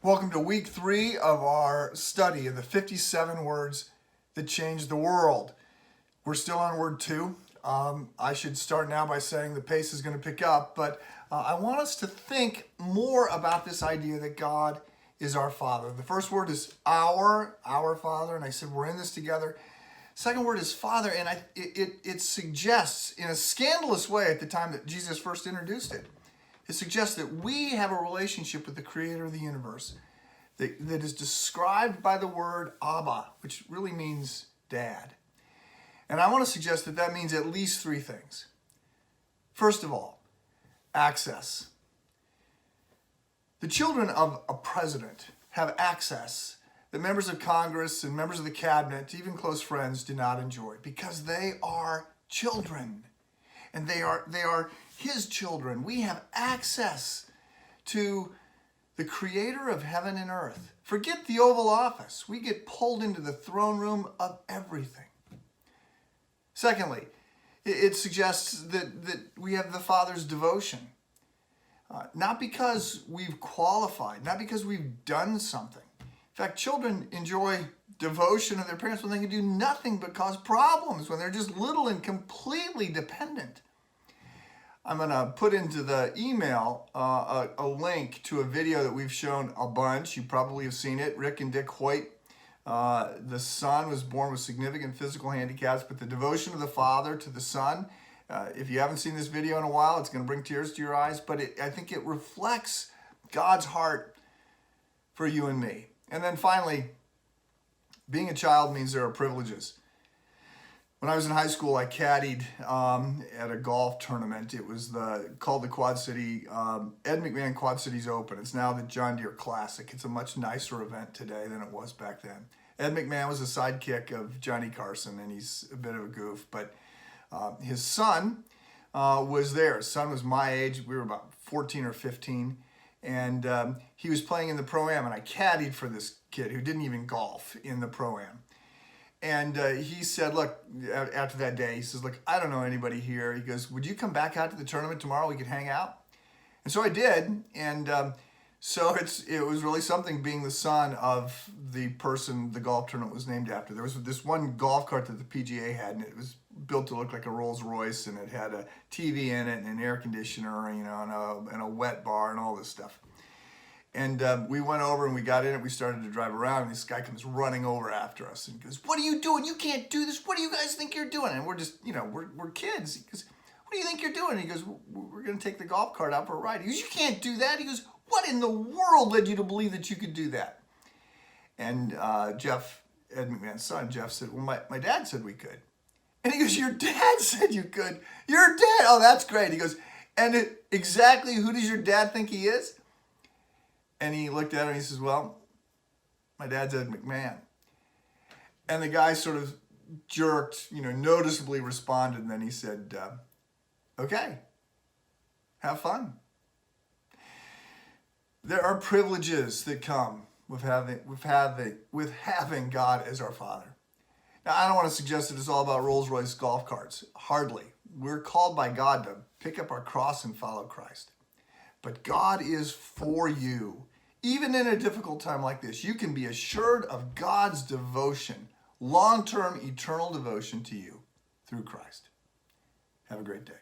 Welcome to week 3 of our study of the 57 words that changed the world. We're still on word 2. I should start now by saying the pace is going to pick up, but I want us to think more about this idea that God is our Father. The first word is our Father, and I said we're in this together. Second word is Father, and it suggests in a scandalous way at the time that Jesus first introduced it. It suggests that we have a relationship with the creator of the universe that is described by the word Abba, which really means dad. And I want to suggest that that means at least 3 things. First of all, access. The children of a president have access that members of Congress and members of the cabinet, even close friends, do not enjoy because they are children. And they are his children. We have access to the creator of heaven and earth. Forget the Oval Office. We get pulled into the throne room of everything. Secondly, it suggests that we have the Father's devotion. Not because we've qualified, not because we've done something. In fact, children enjoy devotion of their parents when they can do nothing but cause problems, when they're just little and completely dependent. I'm going to put into the email a link to a video that we've shown a bunch. You probably have seen it. Rick and Dick Hoyt. The son was born with significant physical handicaps, but the devotion of the father to the son, if you haven't seen this video in a while, it's going to bring tears to your eyes, but I think it reflects God's heart for you and me. And then finally, being a child means there are privileges. When I was in high school, I caddied at a golf tournament. It was called the Quad City, Ed McMahon Quad Cities Open. It's now the John Deere Classic. It's a much nicer event today than it was back then. Ed McMahon was a sidekick of Johnny Carson, and he's a bit of a goof. But his son was there. His son was my age. We were about 14 or 15. And he was playing in the Pro-Am, and I caddied for this kid who didn't even golf in the Pro-Am. And he said, look, after that day, he says, look, I don't know anybody here. He goes, would you come back out to the tournament tomorrow? We could hang out. And so I did. And so it was really something being the son of the person the golf tournament was named after. There was this one golf cart that the PGA had, and it was built to look like a Rolls Royce, and it had a TV in it and an air conditioner, and a wet bar and all this stuff. And we went over and we got in it. We started to drive around, and this guy comes running over after us and goes, what are you doing? You can't do this. What do you guys think you're doing? And we're just, we're kids. He goes, what do you think you're doing? And he goes, we're going to take the golf cart out for a ride. He goes, you can't do that. He goes, what in the world led you to believe that you could do that? And Jeff, Ed McMahon's son, Jeff said, well, my dad said we could. And he goes, your dad said you could? Your dad? Oh, that's great. He goes, and exactly who does your dad think he is? And he looked at her and he says, well, my dad's Ed McMahon. And the guy sort of jerked, noticeably responded. And then he said, okay, have fun. There are privileges that come with having God as our Father. Now, I don't want to suggest that it's all about Rolls-Royce golf carts. Hardly. We're called by God to pick up our cross and follow Christ. But God is for you. Even in a difficult time like this, you can be assured of God's devotion, long-term, eternal devotion to you through Christ. Have a great day.